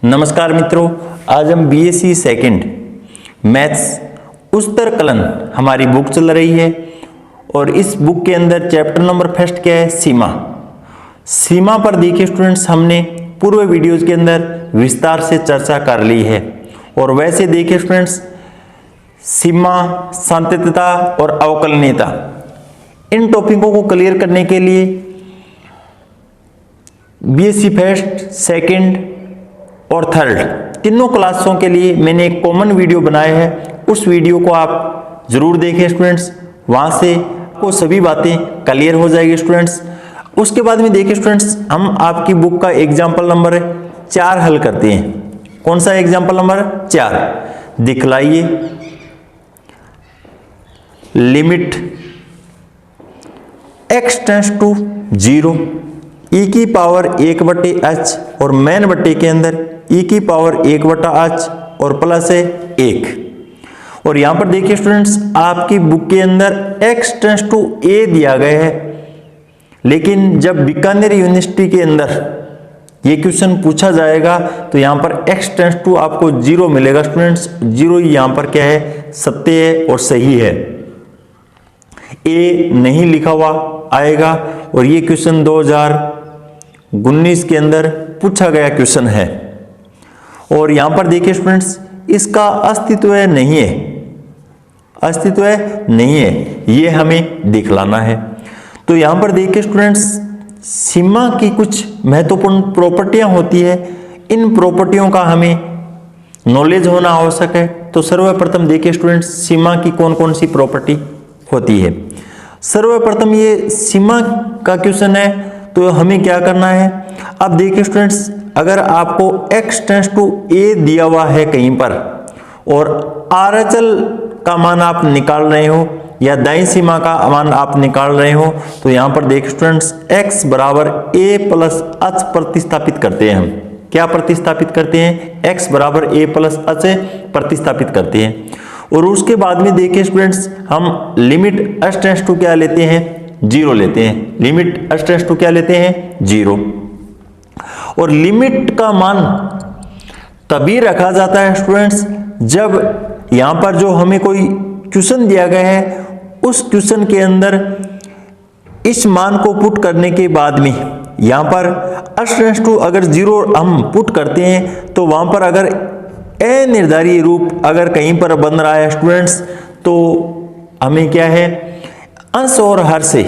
नमस्कार मित्रों, आज हम बीएससी सेकंड मैथ्स उच्चतर कलन हमारी बुक चल रही है और इस बुक के अंदर चैप्टर नंबर फर्स्ट क्या है, सीमा। सीमा पर देखिए स्टूडेंट्स, हमने पूर्व वीडियोज के अंदर विस्तार से चर्चा कर ली है और वैसे देखिए स्टूडेंट्स, सीमा, सांतत्यता और अवकलनीयता, इन टॉपिकों को क्लियर करने के लिए बीएससी फर्स्ट, सेकंड और थर्ड तीनों क्लासों के लिए मैंने एक कॉमन वीडियो बनाया है। उस वीडियो को आप जरूर देखें स्टूडेंट्स, वहां से आपको सभी बातें क्लियर हो जाएगी स्टूडेंट्स। उसके बाद में देखिए स्टूडेंट्स, हम आपकी बुक का एग्जाम्पल नंबर 4 हल करते हैं। कौन सा एग्जाम्पल नंबर 4? दिखलाइए limit x tends to 0 e की पावर 1/h और मेन बट्टे के अंदर e की पावर 1/h और प्लस है 1। और यहां पर देखिए स्टूडेंट्स, आपकी बुक के अंदर x टेंड्स टू a दिया गया है, लेकिन जब बीकानेर यूनिवर्सिटी के अंदर ये क्वेश्चन पूछा जाएगा तो यहां पर x टेंड्स टू आपको 0 मिलेगा स्टूडेंट्स। 0 यहां पर क्या है, सत्य है और सही है, a नहीं लिखा हुआ आएगा। और ये क्वेश्चन 2019 के अंदर पूछा गया क्वेश्चन है और यहां पर देखिए स्टूडेंट्स, इसका अस्तित्व नहीं है, अस्तित्व नहीं है, ये हमें दिखलाना है। तो यहां पर देखिए स्टूडेंट्स, सीमा की कुछ महत्वपूर्ण प्रॉपर्टियां होती है, इन प्रॉपर्टियों का हमें नॉलेज होना आवश्यक है। तो सर्वप्रथम देखिए स्टूडेंट्स, सीमा की कौन कौन सी प्रॉपर्टी होती है। सर्वप्रथम ये सीमा का क्वेश्चन है, तो हमें क्या करना है। अब देखिए स्टूडेंट्स, अगर आपको x टेंड्स टू a दिया हुआ है कहीं पर और आरएचएल का मान आप निकाल रहे हो या दाईं सीमा का मान आप निकाल रहे हो, तो यहां पर देखिए स्टूडेंट्स, x बराबर a प्लस h प्रतिस्थापित करते हैं। हम क्या प्रतिस्थापित करते हैं? x बराबर a प्लस h प्रतिस्थापित करते हैं। और उसके बाद में देखिए स्टूडेंट्स, हम लिमिट h टेंड्स टू क्या लेते हैं, 0 लेते हैं। लिमिट h टेंड्स टू क्या लेते हैं, 0। और लिमिट का मान तभी रखा जाता है स्टूडेंट्स, जब यहां पर जो हमें कोई क्वेश्चन दिया गया है, उस क्वेश्चन के अंदर इस मान को पुट करने के बाद में यहां पर h टेंड्स टू अगर 0 हम पुट करते हैं, तो वहां पर अगर अनिर्धारित रूप अगर कहीं पर बन रहा है स्टूडेंट्स, तो हमें क्या है, अंश और हर से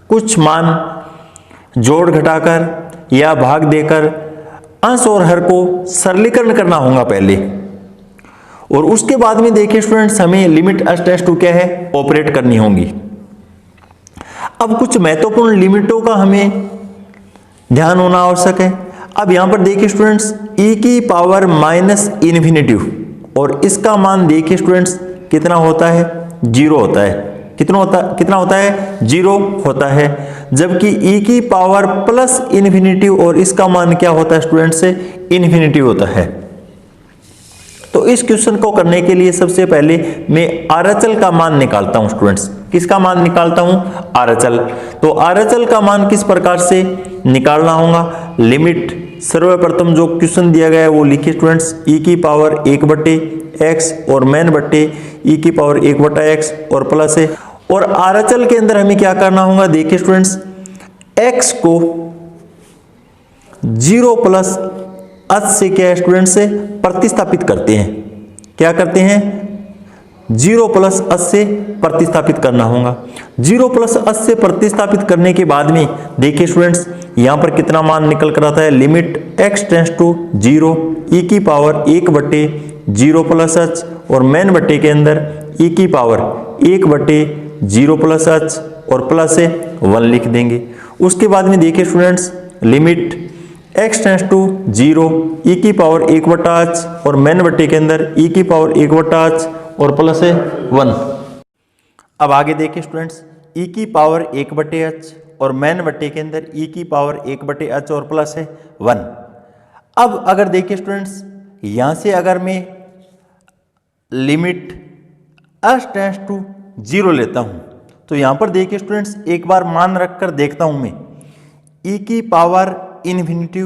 कुछ मान जोड़ घटाकर या भाग देकर अंश और हर को सरलीकरण करना होगा पहले, और उसके बाद में देखिए स्टूडेंट्स, हमें लिमिट h टेंड्स टू क्या है, ऑपरेट करनी होगी। अब कुछ महत्वपूर्ण लिमिटों का हमें ध्यान होना आवश्यक है। अब यहां पर देखिए स्टूडेंट्स, e की पावर माइनस इन्फिनिटी, और इसका मान देखिए स्टूडेंट्स कितना होता है, 0 होता है। कितना होता है, 0 होता है। जबकि e की पावर प्लस इन्फिनिटी, और इसका मान क्या होता है स्टूडेंट्स, इन्फिनिटी होता है। तो इस क्वेश्चन को करने के लिए सबसे पहले मैं आरएचएल का मान निकालता हूं स्टूडेंट्स। किसका मान निकालता हूं, आरएचएल। तो आरएचएल का मान किस प्रकार से निकालना होगा, लिमिट सर्वप्रथम जो क्वेश्चन दिया गया है वो लिखिए स्टूडेंट्स, e की पावर 1/x और मेन बट्टे e की पावर 1/x और प्लस है। और आरएचएल के अंदर हमें क्या करना होगा, देखिए स्टूडेंट्स, x को 0 प्लस h से क्या है स्टूडेंट्स, से प्रतिस्थापित करते हैं। क्या करते हैं, 0 प्लस h से प्रतिस्थापित करना होगा। 0 प्लस h से प्रतिस्थापित करने के बाद में देखिए स्टूडेंट्स, यहां पर कितना मान निकल कर आता है, limit x tends to 0 e की पावर 1/0 प्लस h और मेन बट्टे के अंदर e की पावर 1/0 प्लस h और प्लस है 1 लिख देंगे। उसके बाद में देखिए students, limit x tends to 0 e की पावर 1/h और मेन बट्टे के अंदर e की पावर 1/h और प्लस है 1। अब आगे देखिए स्टूडेंट्स, e की पावर 1/h और मेन बट्टे के अंदर e की पावर 1/h और प्लस है 1। अब अगर देखिए स्टूडेंट्स, यहां से अगर मैं लिमिट h टेंड्स टू 0 लेता हूं, तो यहां पर देखिए स्टूडेंट्स, एक बार मान रखकर देखता हूं मैं, e की पावर इन्फिनिटी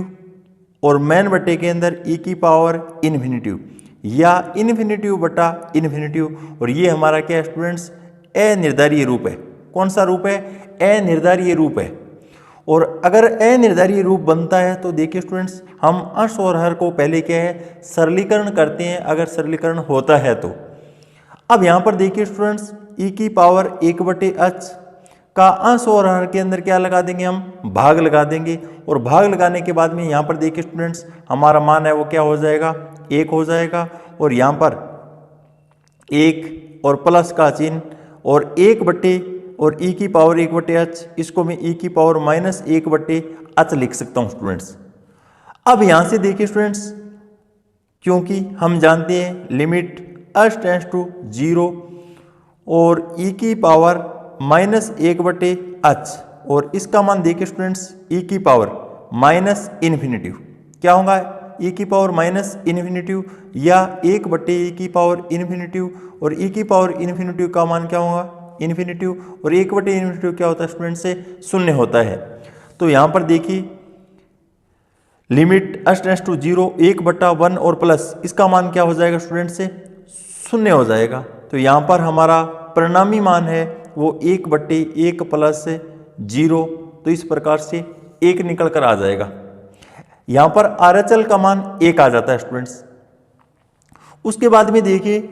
और मेन बट्टे के अंदर e की पावर इन्फिनिटिव या इन्फिनिटिव बटा इन्फिनिटिव। और ये हमारा क्या है स्टूडेंट्स, अनिर्धारीय रूप है। कौन सा रूप है? अनिर्धारीय रूप है। और अगर अनिर्धारीय रूप बनता है तो देखिए स्टूडेंट्स, हम अंश और हर को पहले क्या है सरलीकरण करते हैं, अगर सरलीकरण होता है तो। अब यहाँ पर देखिए स्टूडेंट्स, e की पावर 1/h का अंश और हर के अंदर क्या लगा देंगे, हम भाग लगा देंगे। और भाग लगाने के बाद में यहाँ पर देखिए स्टूडेंट्स, हमारा मान है वो क्या हो जाएगा, 1 हो जाएगा। और यहाँ पर 1 और प्लस का चिन्ह और 1/, और e की पावर 1/h, इसको मैं e की पावर -1/h लिख सकता हूँ स्टूडेंट्स। अब यहाँ से देखिए स्टूडेंट्स, क्योंकि हम जानते हैं लिमिट h टेंड्स टू 0 और e की पावर -1/h, और इसका मान देखिए स्टूडेंट्स e की पावर इन्फिनिटिव क्या होगा, e की पावर इन्फिनिटिव या 1/e की पावर इन्फिनिटिव। और e की पावर इन्फिनिटिव का मान क्या होगा, इन्फिनिटिव। और 1/इन्फिनिटिव क्या होता है स्टूडेंट्स से, 0 होता है। तो यहाँ पर देखिए लिमिट h टेंड्स टू 0, 1/1 और प्लस इसका मान क्या हो जाएगा स्टूडेंट्स से, 0 हो जाएगा। तो यहाँ पर हमारा परिणामी मान है वो 1/1 प्लस 0, तो इस प्रकार से 1 निकल कर आ जाएगा। यहाँ पर RHL का मान 1 आ जाता है स्टूडेंट्स। उसके बाद में देखिए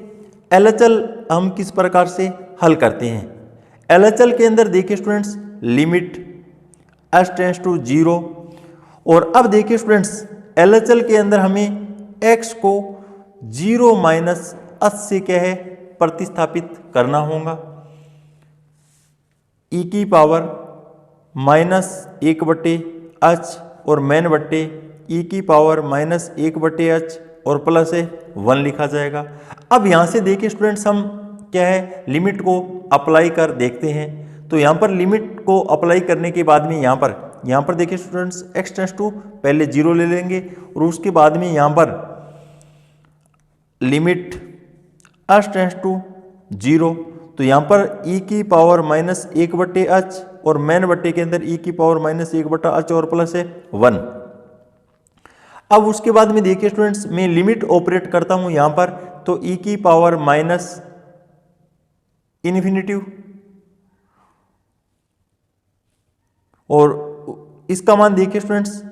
LHL हम किस प्रकार से हल करते हैं। LHL के अंदर देखिए students limit h tends to 0, और अब देखिए स्टूडेंट्स LHL के अंदर हमें x को 0 - h से क्या है प्रतिस्थापित करना होगा। e की पावर -1/h और मेन बट्टे e की पावर -1/h और प्लस 1 लिखा जाएगा। अब यहाँ से देखिए स्टूडेंट्स, हम क्या है लिमिट को अप्लाई कर देखते हैं। तो यहाँ पर लिमिट को अप्लाई करने के बाद में यहाँ पर देखिए स्टूडेंट्स x टेंड्स टू पहले 0 ले लेंगे, और उसके बाद में यहाँ पर लिमिट h टेंड्स टू 0, तो यहाँ पर e की पावर -1/h और मेन बट्टे के अंदर e की पावर -1/h और प्लस 1। अब उसके बाद में देखिए स्टूडेंट्स, मैं लिमिट ऑपरेट करता हूँ यहाँ पर, तो e की पावर इन्फिनिटिव, और इसका मान देखिए स्टूडेंट्स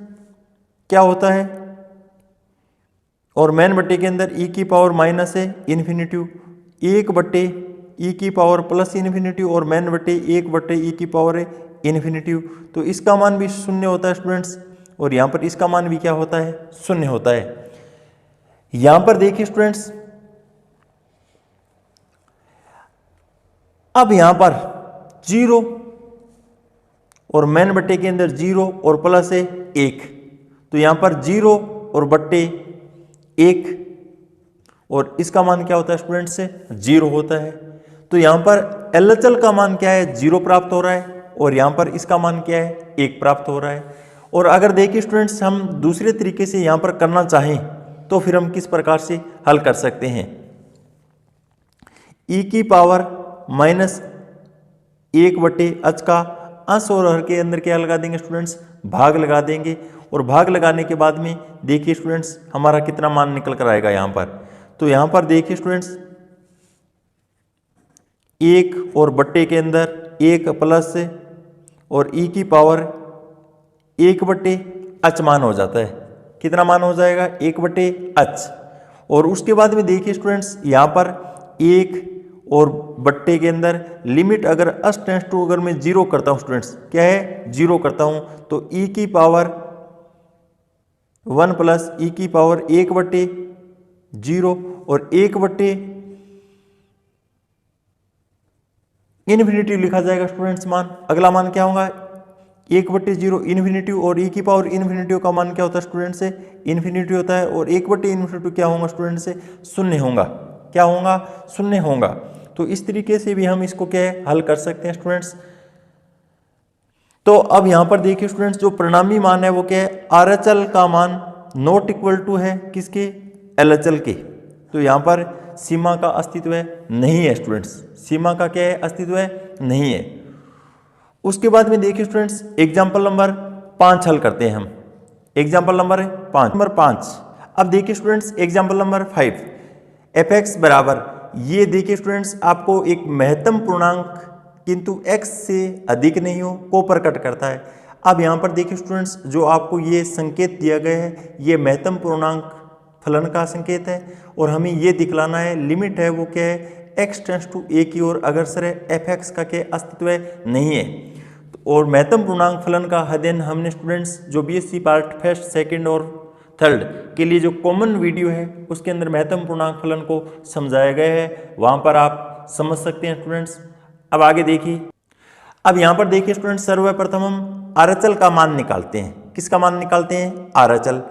क्या होता है, और मेन बट्टे के अंदर e की पावर इन्फिनिटिव 1/e की पावर प्लस इन्फिनिटिव और मेन बट्टे 1/e की पावर इन्फिनिटिव, तो इसका मान भी 0 होता है स्टूडेंट्स। और यहाँ पर इसका मान भी क्या होता है, 0 होता है। यहाँ पर देखिए स्टूडेंट्स, अब यहाँ पर 0 और मेन बट्टे के अंदर 0 और प्लस 1, तो यहाँ पर 0 और बट्टे 1, और इसका मान क्या होता है स्टूडेंट्स से, 0 होता है। तो यहाँ पर LHL का मान क्या है, 0 प्राप्त हो रहा है, और यहाँ पर इसका मान क्या है, 1 प्राप्त हो रहा है। और अगर देखिए स्टूडेंट्स, हम दूसरे तरीके से यहाँ पर करना चाहें तो फिर हम किस प्रकार से हल कर सकते हैं। e की पावर -1/h का अंश और हर के अंदर क्या लगा देंगे स्टूडेंट्स, भाग लगा देंगे। और भाग लगाने के बाद में देखिए स्टूडेंट्स, हमारा कितना मान निकल कर आएगा यहाँ पर। तो यहाँ पर देखिए स्टूडेंट्स, 1 और बट्टे के अंदर 1 प्लस और e की पावर 1/h मान हो जाता है। कितना मान हो जाएगा, 1/h। और उसके बाद में देखिए स्टूडेंट्स, यहाँ पर 1 और बट्टे के अंदर लिमिट अगर h टेंड्स टू अगर मैं 0 करता हूँ स्टूडेंट्स, क्या है 0 करता हूँ, तो e की पावर 1 प्लस e की पावर 1/0 और 1/, इन्फिनिटिव लिखा जाएगा स्टूडेंट्स मान। अगला मान क्या होगा, 1/0 इन्फिनिटिव, और e की पावर इन्फिनिटिव का मान क्या होता है स्टूडेंट्स से, इन्फिनिटिव होता है। और 1/इन्फिनिटिव क्या होगा स्टूडेंट्स से, 0 होगा। क्या होगा, 0 होगा। तो इस तरीके से भी हम इसको क्या है हल कर सकते हैं स्टूडेंट्स। तो अब यहाँ पर देखिए स्टूडेंट्स, जो परिणामी मान है वो क्या है, RHL का मान नॉट इक्वल टू है किसके, LHL के। तो यहाँ पर सीमा का अस्तित्व नहीं है स्टूडेंट्स, सीमा का क्या है, अस्तित्व नहीं है। उसके बाद में देखिए स्टूडेंट्स, एग्जाम्पल नंबर 5 हल करते हैं हम। Example number 5। अब देखिए students example number 5, F X बराबर, ये देखिए स्टूडेंट्स आपको एक महत्तम पूर्णांक किंतु x से अधिक नहीं हो को प्रकट करता है। अब यहाँ पर देखिए स्टूडेंट्स जो आपको ये संकेत दिया गया है ये महत्तम पूर्णांक फलन का संकेत है और हमें ये दिखलाना है लिमिट है वो क्या है, x टेंड्स टू a की ओर अग्रसर है, एफ एक्स का क्या अस्तित्व नहीं है। और महत्तम पूर्णांक फलन का अध्ययन हमने स्टूडेंट्स जो बीएससी पार्ट फर्स्ट, सेकंड और थर्ड के लिए जो कॉमन वीडियो है उसके अंदर महत्तम पूर्णांक फलन को समझाया गया है, वहाँ पर आप समझ सकते हैं स्टूडेंट्स। अब आगे देखिए, अब यहाँ पर देखिए स्टूडेंट्स सर्वप्रथम हम आरएचएल का मान निकालते हैं। किसका मान निकालते हैं? आरएचएल।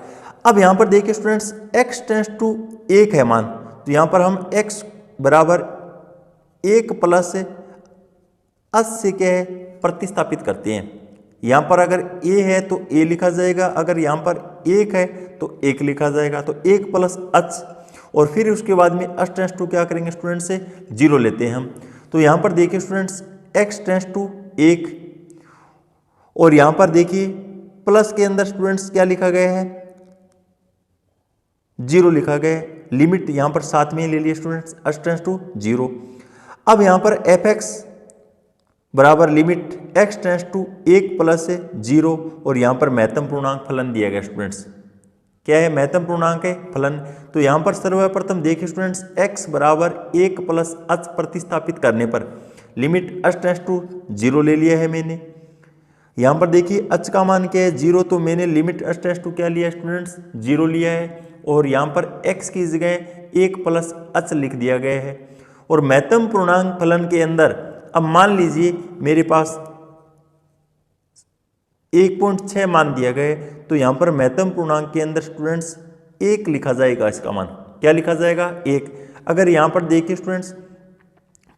अब यहाँ पर देखिए स्टूडेंट्स x टेंड्स टू 1 है मान, तो यहाँ पर हम x बराबर 1 प्लस 80 क्या है प्रतिस्थापित करते हैं। यहाँ पर अगर a है तो a लिखा जाएगा, अगर यहाँ पर 1 है तो 1 लिखा जाएगा, तो 1 प्लस h और फिर उसके बाद में h टेंड्स टू क्या करेंगे स्टूडेंट्स से 0 लेते हैं हम। तो यहाँ पर देखिए स्टूडेंट्स x टेंड्स टू 1 और यहाँ पर देखिए प्लस के अंदर स्टूडेंट्स क्या लिखा गया है 0 लिखा गया है, लिमिट यहाँ पर साथ में ले लिए स्टूडेंट्स h टेंड्स टू 0। अब यहाँ पर एफ एक्स बराबर limit x tends to 1 plus 0 और यहाँ पर महत्तम पूर्णांक फलन दिया गया स्टूडेंट्स। क्या है? महत्तम पूर्णांक है फलन। तो यहाँ पर सर्वप्रथम देखिए स्टूडेंट्स x बराबर 1 प्लस h प्रतिस्थापित करने पर लिमिट h टेंड्स टू 0 ले लिया है मैंने। यहाँ पर देखिए h का मान क्या है 0, तो मैंने लिमिट h टेंड्स टू क्या लिया स्टूडेंट्स 0 लिया है और यहाँ पर x की जगह 1 प्लस h लिख दिया गया है। और महत्तम पूर्णांक फलन के अंदर अब मान लीजिए मेरे पास 1.6 मान दिया गया है, तो यहाँ पर महत्तम पूर्णांक के अंदर स्टूडेंट्स 1 लिखा जाएगा। इसका मान क्या लिखा जाएगा? 1। अगर यहाँ पर देखिए स्टूडेंट्स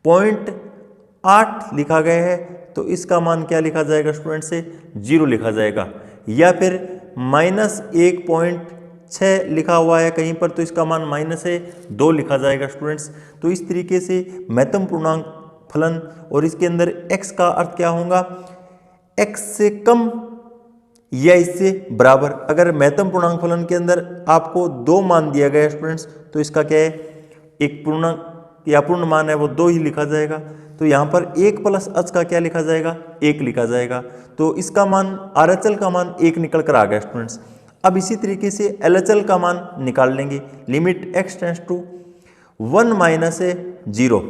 0.8 लिखा गया है तो इसका मान क्या लिखा जाएगा स्टूडेंट्स से 0 लिखा जाएगा, या फिर -1.6 लिखा हुआ है कहीं पर तो इसका मान -2 लिखा जाएगा स्टूडेंट्स। तो इस तरीके से महत्तम पूर्णांक फलन और इसके अंदर x का अर्थ क्या होगा, x से कम या इससे बराबर। अगर महत्तम पूर्णांक फलन के अंदर आपको 2 मान दिया गया स्टूडेंट्स तो इसका क्या है एक पूर्णांक या पूर्ण मान है वो 2 ही लिखा जाएगा। तो यहाँ पर 1 प्लस h का क्या लिखा जाएगा 1 लिखा जाएगा। तो इसका मान आरएचएल का मान 1 निकल कर आ गया स्टूडेंट्स। अब इसी तरीके से एलएचएल का मान निकाल लेंगे, limit x tends to 1 minus 0,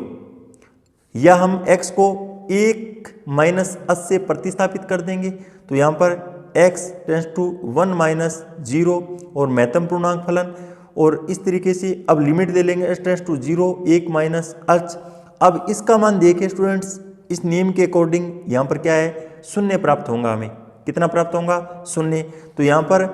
या हम x को 1 माइनस h से प्रतिस्थापित कर देंगे। तो यहाँ पर x टेंड्स टू 1 माइनस 0 और महत्तम पूर्णांक फलन, और इस तरीके से अब लिमिट दे लेंगे h tends to 0 1 minus h। अब इसका मान देखिए स्टूडेंट्स इस नियम के अकॉर्डिंग यहाँ पर क्या है 0 प्राप्त होगा। हमें कितना प्राप्त होगा 0। तो यहाँ पर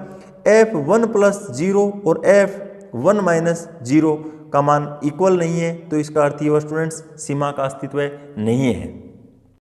f1 प्लस 0 और f1 माइनस 0 का मान इक्वल नहीं है, तो इसका अर्थ ये हुआ स्टूडेंट्स सीमा का अस्तित्व नहीं है।